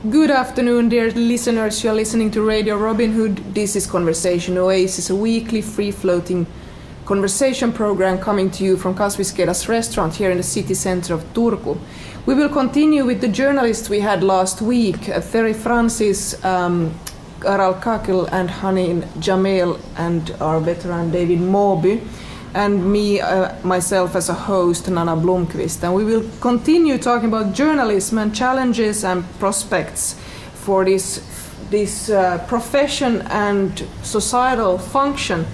Good afternoon, dear listeners. You are listening to Radio Robin Hood. This is Conversation Oasis, a weekly free-floating conversation program coming to you from Kasviskeidas restaurant here in the city center of Turku. We will continue with the journalists we had last week, Thierry Francis, Kakil and Hanin Jamel, and our veteran David Mawby, and me, myself as a host, Nana Blomqvist. And we will continue talking about journalism and challenges and prospects for this profession and societal function.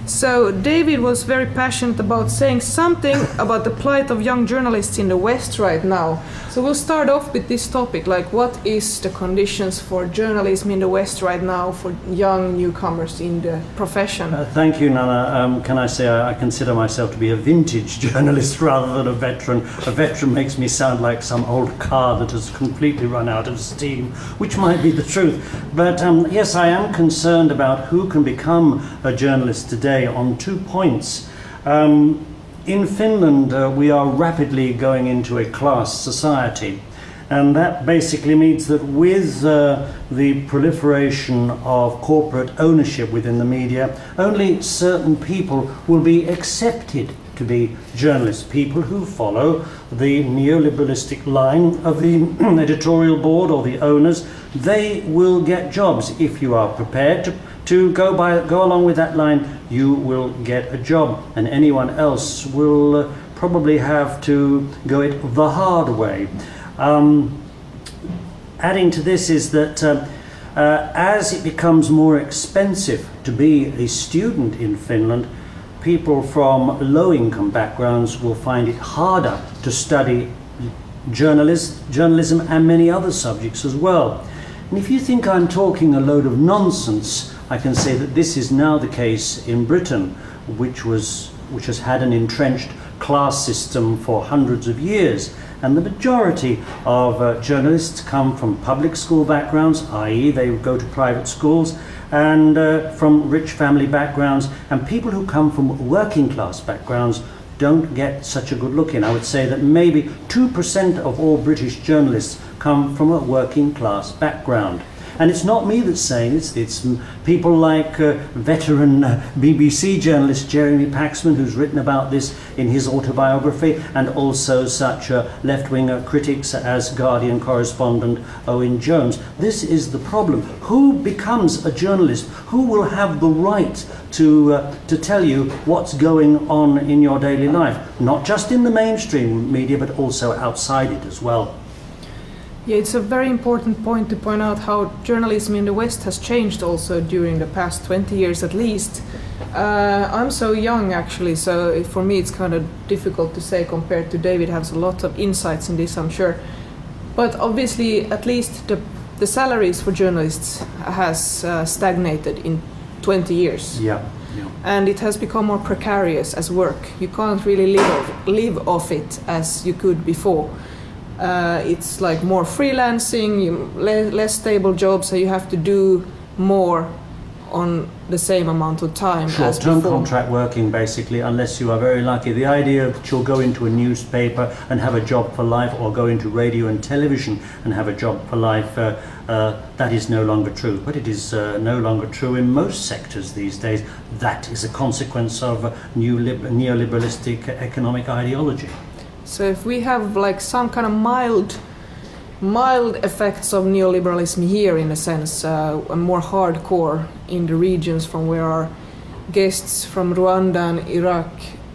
So David was very passionate about saying something about the plight of young journalists in the West right now. So we'll start off with this topic, like what is the conditions for journalism in the West right now for young newcomers in the profession? Thank you, Nana. Can I say I consider myself to be a vintage journalist rather than a veteran. A veteran makes me sound like some old car that has completely run out of steam, which might be the truth. But yes, I am concerned about who can become a journalist today on 2 points. In Finland, we are rapidly going into a class society, and that basically means that with the proliferation of corporate ownership within the media, only certain people will be accepted to be journalists, people who follow the neoliberalistic line of the editorial board or the owners. They will get jobs. If you are prepared to go along with that line, you will get a job, and anyone else will probably have to go it the hard way. Adding to this is that as it becomes more expensive to be a student in Finland, people from low-income backgrounds will find it harder to study journalism and many other subjects as well. And if you think I'm talking a load of nonsense, I can say that this is now the case in Britain, which has had an entrenched class system for hundreds of years. And the majority of journalists come from public school backgrounds, i.e. they go to private schools, and from rich family backgrounds, and people who come from working class backgrounds don't get such a good look in. I would say that maybe 2% of all British journalists come from a working class background. And it's not me that's saying it, it's people like veteran BBC journalist Jeremy Paxman, who's written about this in his autobiography, and also such left-wing critics as Guardian correspondent Owen Jones. This is the problem. Who becomes a journalist? Who will have the right to tell you what's going on in your daily life? Not just in the mainstream media, but also outside it as well. Yeah, it's a very important point to point out how journalism in the West has changed also during the past 20 years at least. I'm so young actually, so for me it's kind of difficult to say compared to David. Has a lot of insights in this, I'm sure. But obviously at least the salaries for journalists has stagnated in 20 years. Yeah. And it has become more precarious as work. You can't really live off it as you could before. It's like more freelancing, less stable jobs, so you have to do more on the same amount of time. Short-term contract working, basically, unless you are very lucky. The idea that you'll go into a newspaper and have a job for life, or go into radio and television and have a job for life, that is no longer true. But it is no longer true in most sectors these days. That is a consequence of neoliberalistic economic ideology. So if we have like some kind of mild effects of neoliberalism here, in a sense, more hardcore in the regions from where our guests from Rwanda and Iraq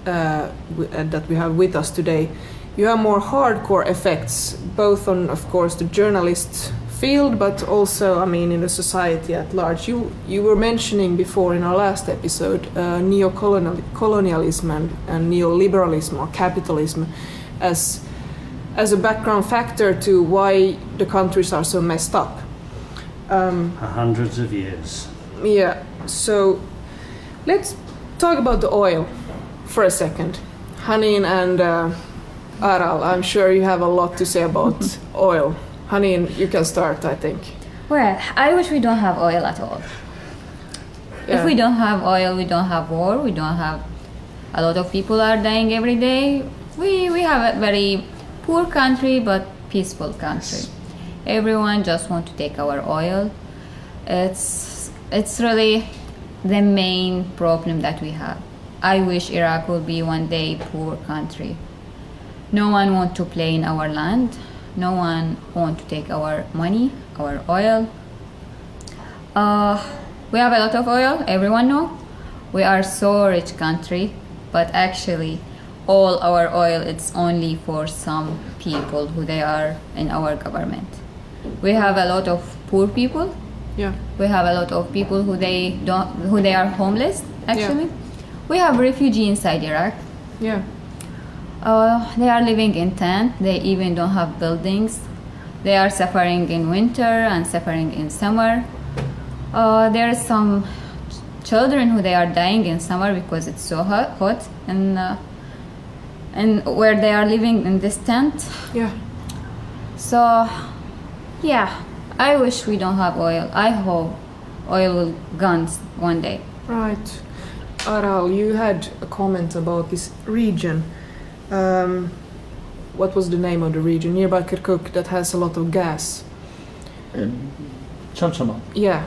that we have with us today, you have more hardcore effects, both on, of course, the journalist field, but also, I mean, in the society at large. You were mentioning before in our last episode neo-colonialism and neoliberalism or capitalism as a background factor to why the countries are so messed up. Hundreds of years. Yeah, so let's talk about the oil for a second. Hanin and Aral, I'm sure you have a lot to say about oil. Hanin, you can start, I think. Well, I wish we don't have oil at all. Yeah. If we don't have oil, we don't have war, we don't have... A lot of people are dying every day. We have a very poor country, but peaceful country. Everyone just want to take our oil. It's really the main problem that we have. I wish Iraq will be one day poor country. No one want to play in our land. No one want to take our money, our oil. We have a lot of oil, everyone know. We are so rich country, but actually all our oil it's only for some people who they are in our government. We have a lot of poor people. Yeah. We have a lot of people who they are homeless actually. Yeah. We have refugees inside Iraq. Yeah. They are living in tent. They even don't have buildings. They are suffering in winter and suffering in summer. There are some children who they are dying in summer because it's so hot and where they are living in this tent. Yeah. So, yeah, I wish we don't have oil. I hope oil will gone one day. Right. Aral, you had a comment about this region. What was the name of the region nearby Kirkuk that has a lot of gas? Chamchamal. Yeah.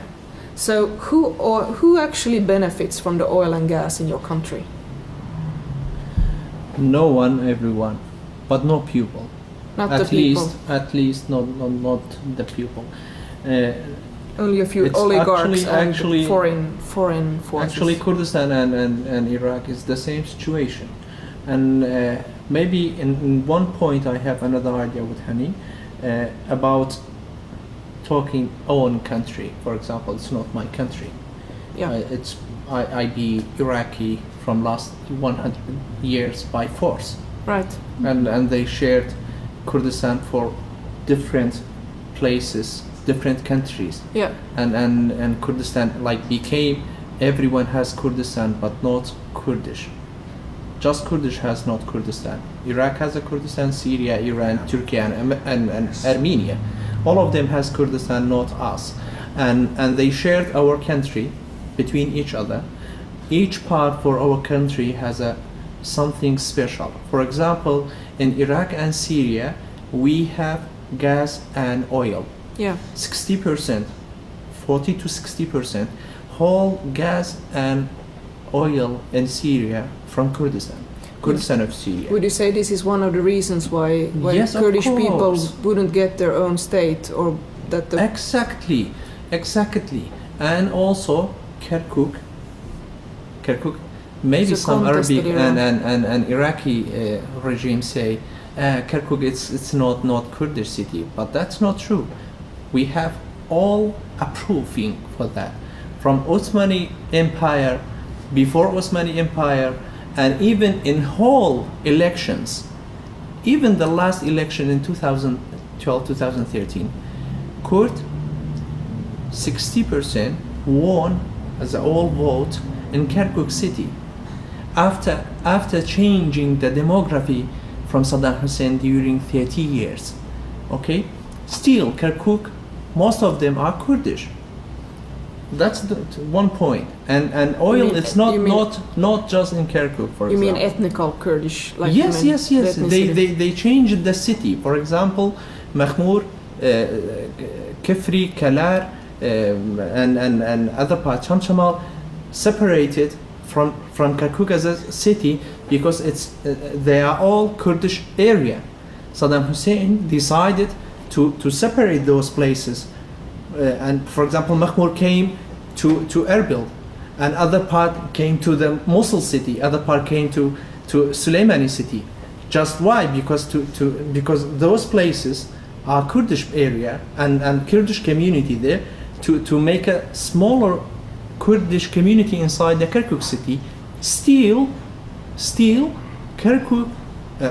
So who actually benefits from the oil and gas in your country? No one, everyone, but no people. Not the people. At least not the people. Only a few it's oligarchs actually, and foreign forces. Actually, Kurdistan and Iraq is the same situation. And maybe in one point I have another idea with Hani about talking own country. For example, it's not my country. Yeah. I be Iraqi from last 100 years by force. Right. And they shared Kurdistan for different places, different countries. Yeah. And Kurdistan like became, everyone has Kurdistan but not Kurdish. Just Kurdish has not Kurdistan. Iraq has a Kurdistan, Syria, Iran, Turkey and Armenia. All of them has Kurdistan, not us. And they shared our country between each other. Each part for our country has something special. For example, in Iraq and Syria, we have gas and oil. Yeah. 60%, 40 to 60%, whole gas and oil in Syria from Kurdistan of Syria. Would you say this is one of the reasons why Yes, Kurdish of people course. wouldn't get their own state, or that the Exactly. And also Kirkuk, maybe It's a some Arabic contested area. and Iraqi regime say Kirkuk it's not Kurdish city, but that's not true. We have all approving for that, from Ottoman Empire, before Ottoman Empire, and even in whole elections, even the last election in 2012-2013, Kurd 60% won as a all vote in Kirkuk city. After changing the demography from Saddam Hussein during 30 years, okay, still Kirkuk, most of them are Kurdish. That's the one point. And oil, it's not just in Kirkuk, for you example. mean ethnical Kurdish? Like Yes. the They changed the city. For example, Mahmoud, Kefri, Kalar, and other parts, Chamchamal, separated from Kirkuk as a city because they are all Kurdish area. Saddam Hussein decided to separate those places, and for example, Mahmoud came to Erbil, and other part came to the Mosul city, other part came to Suleimani city. Just why? Because those places are Kurdish area and Kurdish community there, to make a smaller Kurdish community inside the Kirkuk city. Still Kirkuk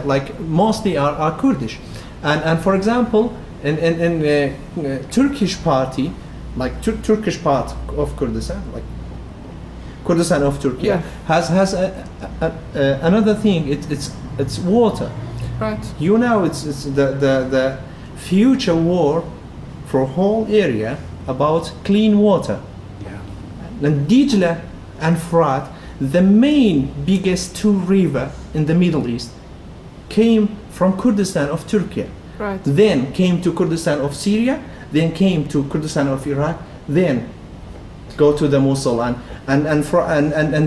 like mostly are Kurdish, and for example in Turkish party, like Turkish part of Kurdistan, like Kurdistan of Turkey, yeah, has another thing. It's water. Right. You know, it's the future war for whole area about clean water. Yeah. And Dicle and Frat, the main biggest two river in the Middle East, came from Kurdistan of Turkey. Right. Right. then came to Kurdistan of Syria, then came to Kurdistan of Iraq, then go to the Mosul, and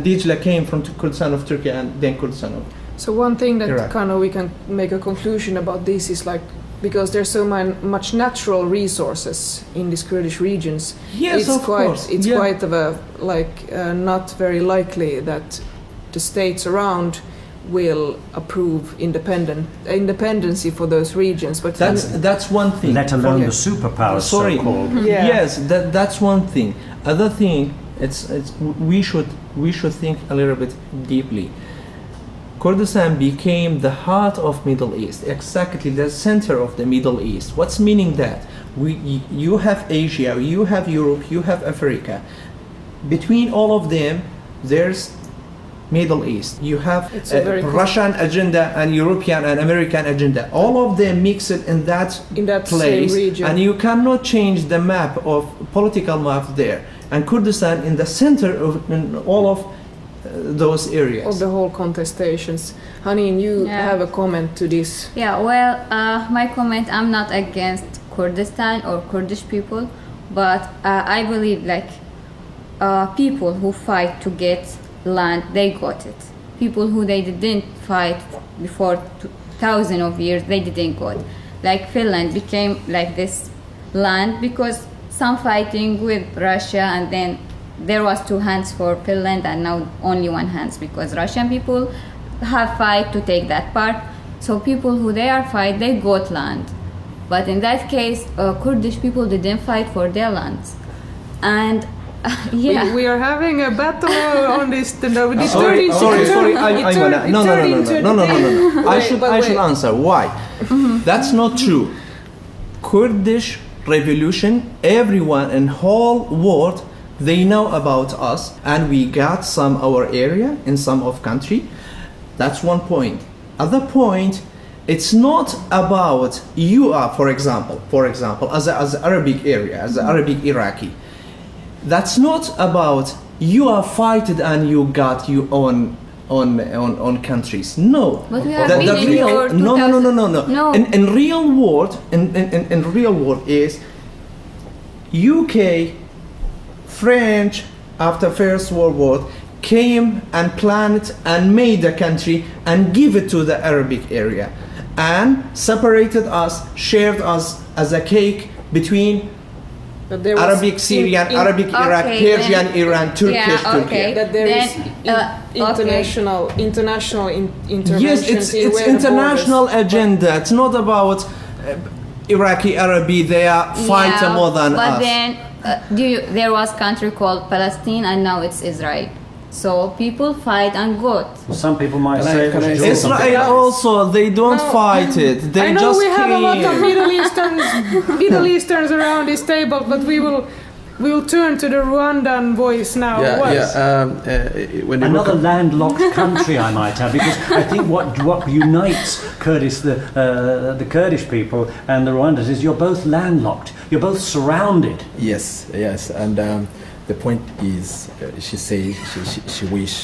Dijla came from Kurdistan of Turkey, and then Kurdistan of So one thing that Iraq. kind of we can make a conclusion about this is like, because there's so much natural resources in these Kurdish regions, Yes, it's of quite course. it's Yeah. quite of a not very likely that the states around will approve independency for those regions. But That's one thing. Let alone Okay. the superpowers, Sorry. so-called. Yeah. Yes, that's one thing. Other thing, it's we should think a little bit deeply. Kurdistan became the heart of Middle East, exactly the center of the Middle East. What's meaning that? You have Asia, you have Europe, you have Africa. Between all of them, there's Middle East. You have It's a very Russian agenda and European and American agenda. All of them mix it in that place, same region. and you cannot change the map of political map there. And Kurdistan in the center of in all of those areas. of the whole contestations. Hanin, you Yeah. have a comment to this. Yeah, well, my comment, I'm not against Kurdistan or Kurdish people, but I believe like people who fight to get land, they got it. People who they didn't fight before 2,000 of years, they didn't got. Like Finland became like this land because some fighting with Russia, and then there was 2 hands for Finland and now only 1 hands because Russian people have fight to take that part. So people who they are fight, they got land. But in that case, Kurdish people didn't fight for their lands. And yeah. We are having a battle on this. Sorry. No. I should answer. Why? That's not true. Kurdish revolution, everyone in whole world, they know about us, and we got some our area in some of country. That's one point. Other point, it's not about you are, for example, as Arabic area, as Arabic Iraqi. That's not about you are fighted and you got you on countries. No. But we have been in war No. In real world, in real world is UK, French after First World War came and planned and made a country and give it to the Arabic area and separated us, shared us as a cake between But there was Arabic Syrian, Arabic Iraq, Okay, Persian then- Iran, Turkish Yeah, Turkey. okay. that there is Then, international interventions. Yes, it's in where the international borders- agenda. It's not about Iraqi Arabi. They are fighting more than but us. then there was country called Palestine and now it's Israel. So people fight and got. Some people might Can I- say it can was I say Jordan. something? Israel also, they don't No. fight it. They I know just we have a lot of came. Middle Easterns around this table, but we will turn to the Rwandan voice now. What? When you look Another at, landlocked country, I might have, because I think what unites the Kurdish people and the Rwandans is you're both landlocked. You're both surrounded. yes, and the point is, she says she wish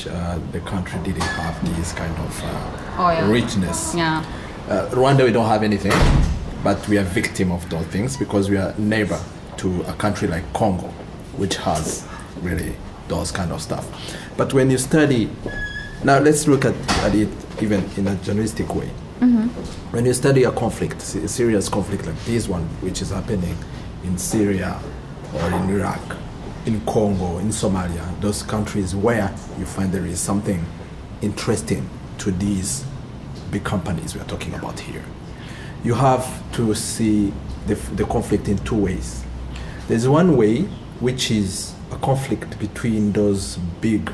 the country didn't have this kind of richness. Yeah. Rwanda, we don't have anything, but we are victim of those things because we are neighbor to a country like Congo, which has really those kind of stuff. But when you study, now let's look at it even in a journalistic way. When you study a conflict, a serious conflict like this one, which is happening in Syria or in Iraq, in Congo, in Somalia, those countries where you find there is something interesting to these big companies we are talking about here. You have to see the conflict in 2 ways. There's one way, which is a conflict between those big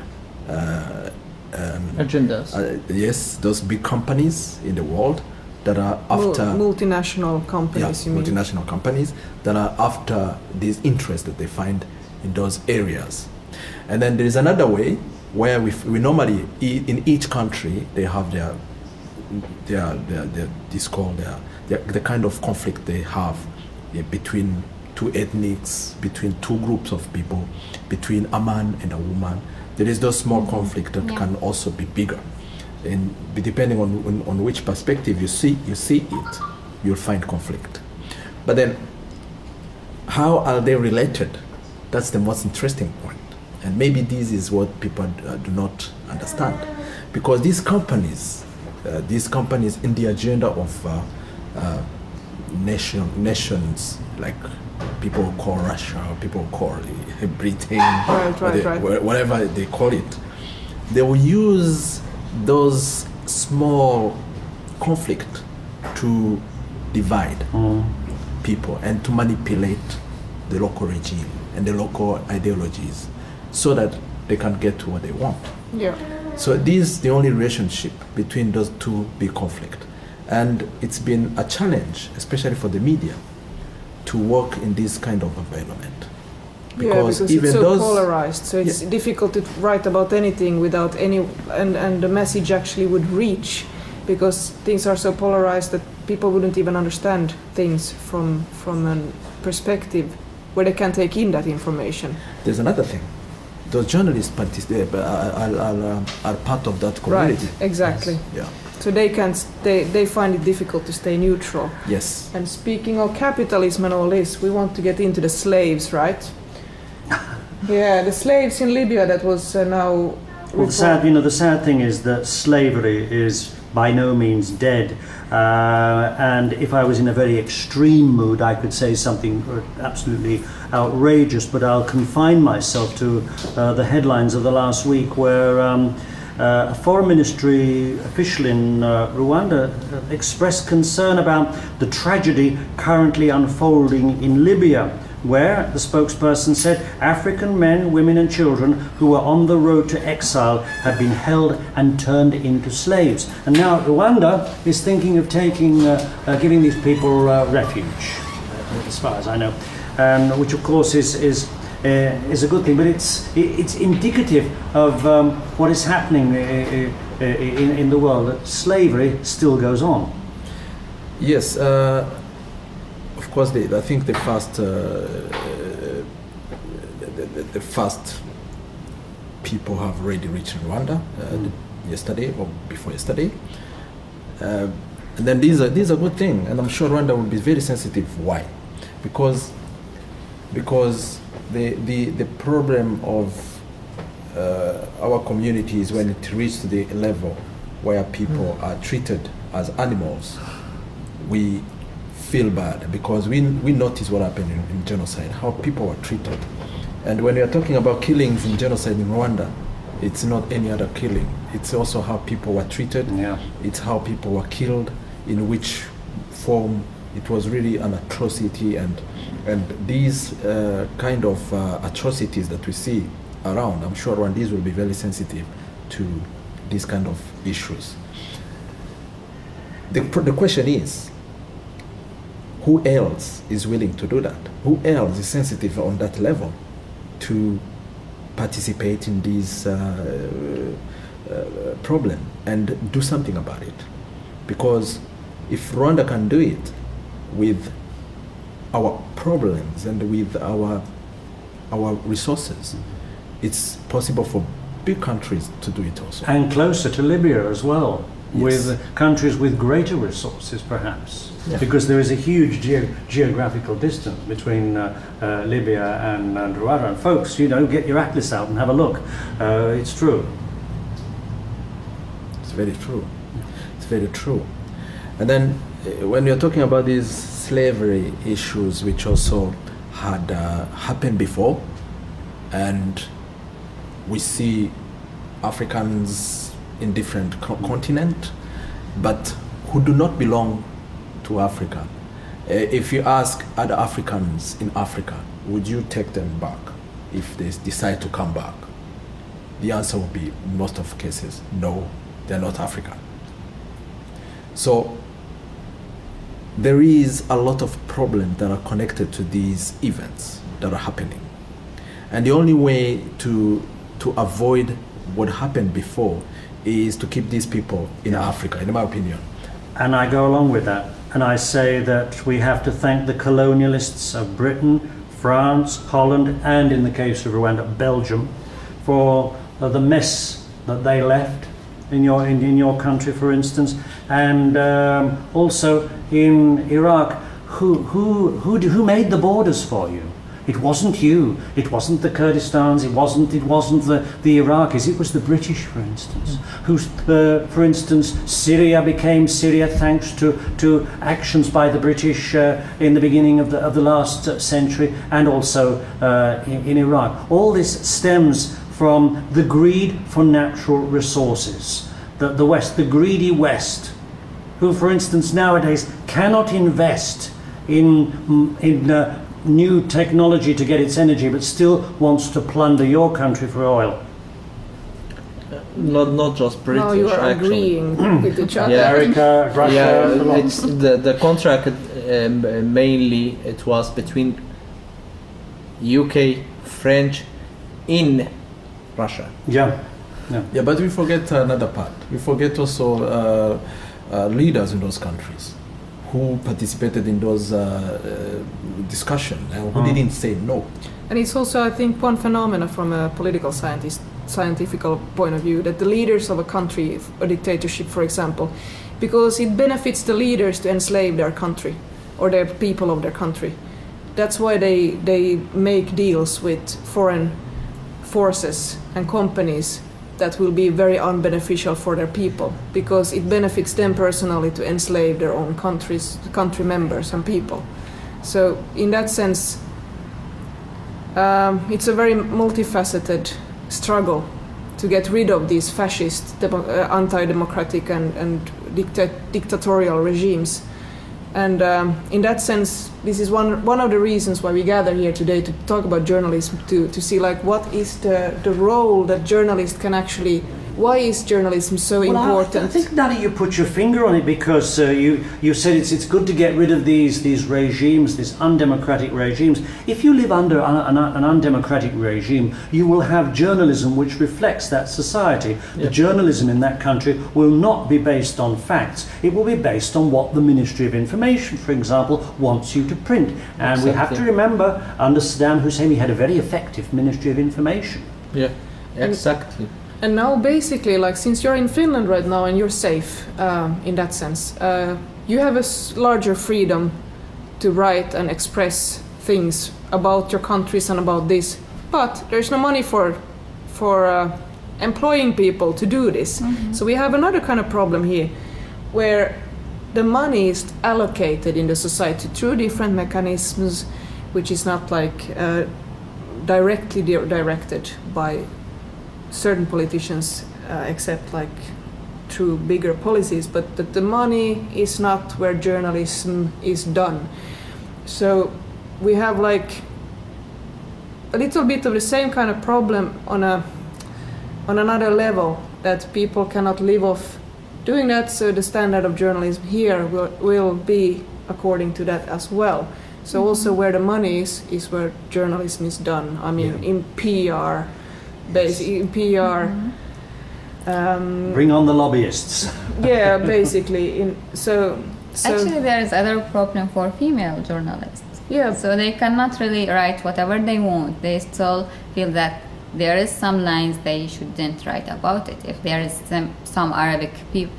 Agendas. yes, those big companies in the world that are after multinational companies. You mean? multinational companies that are after these interests that they find in those areas. And then there is another way where we normally in each country they have the kind of conflict they have between 2 ethnics, between 2 groups of people, between a man and a woman. There is those small conflict that can also be bigger, and depending on which perspective you see it. you'll find conflict. But then, how are they related? That's the most interesting point. And maybe this is what people do not understand. Because these companies in the agenda of nations, like people call Russia, or people call Britain, right. Whatever they call it, they will use those small conflict to divide people and to manipulate the local regime and the local ideologies so that they can get to what they want. Yeah. So this is the only relationship between those two big conflicts. And it's been a challenge, especially for the media, to work in this kind of environment. Because even it's so polarized, so it's difficult to write about anything without any, and the message actually would reach, because things are so polarized that people wouldn't even understand things from a perspective where they can take in that information. There's another thing. Those journalists are part of that community. Right, exactly. Yes. Yeah. So they find it difficult to stay neutral. Yes. And speaking of capitalism and all this, we want to get into the slaves, right? Yeah, the slaves in Libya that was now. Well, the sad thing is that slavery is by no means dead. And if I was in a very extreme mood, I could say something absolutely outrageous, but I'll confine myself to the headlines of the last week, where a foreign ministry official in Rwanda expressed concern about the tragedy currently unfolding in Libya, where the spokesperson said African men, women and children who were on the road to exile have been held and turned into slaves. And now Rwanda is thinking of giving these people refuge, as far as I know, which of course is a good thing, but it's indicative of what is happening in the world, that slavery still goes on. Yes. Of course, I think the first people have already reached Rwanda yesterday or before yesterday, and then these are a good thing, and I'm sure Rwanda will be very sensitive. Why? Because the problem of our community is when it reaches the level where people are treated as animals, we feel bad, because we notice what happened in genocide, how people were treated. And when we are talking about killings in genocide in Rwanda, it's not any other killing. It's also how people were treated. Yeah. It's how people were killed, in which form. It was really an atrocity, and these kind of atrocities that we see around, I'm sure Rwandese will be very sensitive to these kind of issues. The question is, who else is willing to do that? Who else is sensitive on that level to participate in this problem and do something about it? Because if Rwanda can do it with our problems and with our resources, it's possible for big countries to do it also. And closer to Libya as well. Yes. With countries with greater resources, perhaps, because there is a huge geographical distance between Libya and Rwanda. And folks, get your atlas out and have a look. It's true. It's very true. It's very true. And then when you're talking about these slavery issues, which also had happened before, and we see Africans in different continents, but who do not belong to Africa. If you ask other Africans in Africa, would you take them back if they decide to come back? The answer would be, in most of cases, no, they're not African. So there is a lot of problems that are connected to these events that are happening. And the only way to avoid what happened before is to keep these people in Africa, in my opinion. And I go along with that. And I say that we have to thank the colonialists of Britain, France, Holland, and in the case of Rwanda, Belgium, for the mess that they left in your country, for instance, and also in Iraq. Who made the borders for you? It wasn't you. It wasn't the Kurdistans. It wasn't the Iraqis. It was the British, for instance. For instance, Syria became Syria thanks to actions by the British in the beginning of the last century, and also in Iraq. All this stems from the greed for natural resources. The West, the greedy West, who, for instance, nowadays cannot invest in new technology to get its energy, but still wants to plunder your country for oil. Not just British. No, you are actually. agreeing with each other. Yeah. America, Russia. Yeah, it's the contract. Mainly, it was between UK, French, in Russia. Yeah. Yeah, but we forget another part. We forget also leaders in those countries who participated in those discussions and who didn't say no. And it's also, I think, one phenomena from a political scientific point of view, that the leaders of a country, a dictatorship, for example, because it benefits the leaders to enslave their country or their people of their country. That's why they make deals with foreign forces and companies that will be very unbeneficial for their people, because it benefits them personally to enslave their own country members and people. So in that sense, it's a very multifaceted struggle to get rid of these fascist, anti-democratic and dictatorial regimes. And in that sense, this is one of the reasons why we gather here today to talk about journalism, to see like what is the role that journalists can actually. Why is journalism so important? I think, Nana, you put your finger on it, because you said it's good to get rid of these regimes, these undemocratic regimes. If you live under an undemocratic regime, you will have journalism which reflects that society. Yeah. The journalism in that country will not be based on facts. It will be based on what the Ministry of Information, for example, wants you to print. And we have to remember, under Saddam Hussein, he had a very effective Ministry of Information. Yeah, exactly. And now basically, like, since you're in Finland right now and you're safe in that sense, you have a larger freedom to write and express things about your countries and about this. But there's no money for employing people to do this. Mm-hmm. So we have another kind of problem here, where the money is allocated in the society through different mechanisms, which is not like directly directed by certain politicians, except like through bigger policies, but that the money is not where journalism is done. So we have like a little bit of the same kind of problem on another level, that people cannot live off doing that, so the standard of journalism here will be according to that as well. So also where the money is where journalism is done. I mean, in PR, in PR. Bring on the lobbyists. Yeah, basically. So actually, there is other problem for female journalists. Yeah. So they cannot really write whatever they want. They still feel that there is some lines they shouldn't write about it. If there is some Arabic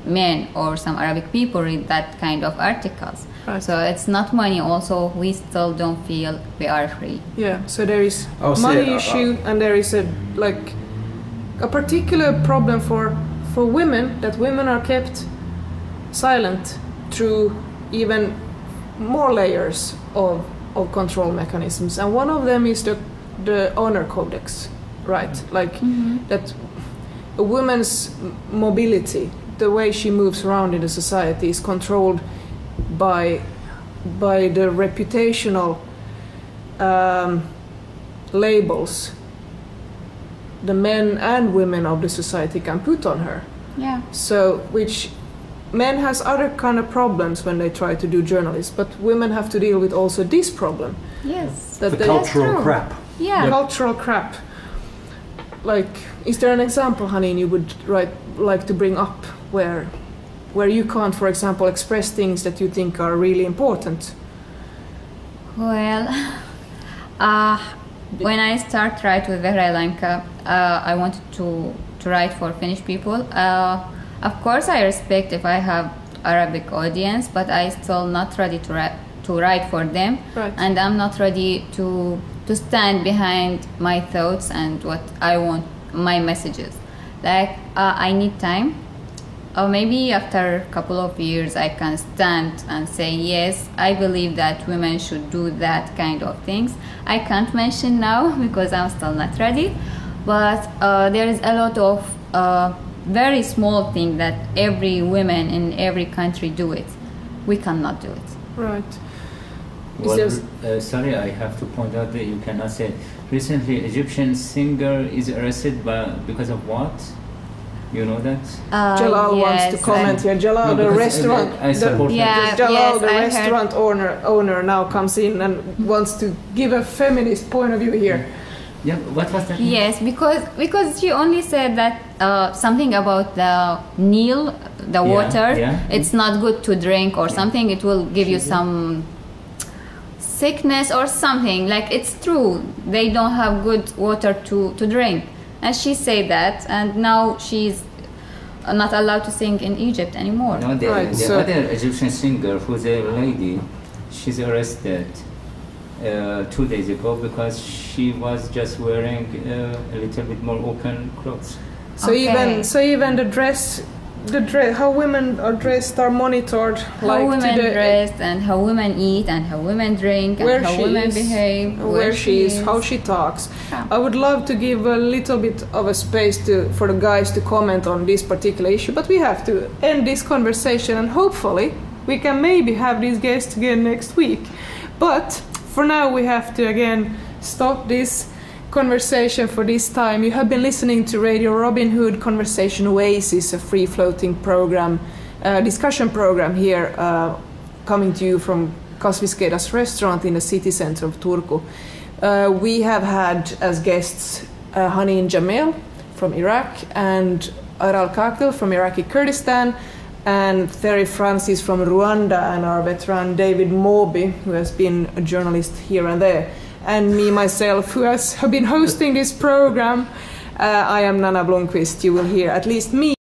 men or some Arabic people read that kind of articles. Right. So it's not money. Also, we still don't feel we are free. Yeah. So there is money issue, and there is a particular problem for women, that women are kept silent through even more layers of control mechanisms, and one of them is the honor codex, right? Like that a woman's mobility, the way she moves around in the society, is controlled by the reputational labels the men and women of the society can put on her. Yeah. So, which men has other kind of problems when they try to do journalism, but women have to deal with also this problem. Yes. The cultural crap. Yeah. Cultural crap. Like, is there an example, Hanin, you would like to bring up where you can't, for example, express things that you think are really important? Well, when I start write with Vehra Elenka, I wanted to write for Finnish people. Of course, I respect if I have Arabic audience, but I still not ready to write for them, Right. and I'm not ready to stand behind my thoughts and what I want, my messages. Like I need time. Or maybe after a couple of years I can stand and say, yes, I believe that women should do that kind of things. I can't mention now because I'm still not ready, but there is a lot of very small thing that every woman in every country do it. We cannot do it. Right. Well, sorry, I have to point out that you cannot say. Recently, Egyptian singer is arrested because of what? You know that? Jalal yes, wants to comment here. Jalal, the because restaurant. I support the, Yeah, Jalal, yes, the I heard. restaurant owner now comes in and wants to give a feminist point of view here. Yeah, what was that? Yes, because she only said that something about the Nile, the water, yeah. it's not good to drink or something. It will give you some sickness or something. Like, it's true, they don't have good water to drink. And she said that, and now she's not allowed to sing in Egypt anymore. No, the other Egyptian singer, who's a lady, she's arrested 2 days ago because she was just wearing a little bit more open clothes. So Okay. even the dress, how women are dressed are monitored. How like women to the, dress and how women eat and how women drink and where how she women is, behave, where she is, how she talks. Yeah. I would love to give a little bit of a space for the guys to comment on this particular issue, but we have to end this conversation, and hopefully we can maybe have these guests again next week. But for now we have to again stop this conversation for this time. You have been listening to Radio Robin Hood Conversation Oasis, a free-floating program, discussion program here, coming to you from Kasviskeidas restaurant in the city center of Turku. We have had as guests Hanin Jamel from Iraq and Aral Kakil from Iraqi Kurdistan, and Thierry Francis from Rwanda, and our veteran David Mawby, who has been a journalist here and there, and me myself, who have been hosting this program. I am Nana Blomqvist. You will hear at least me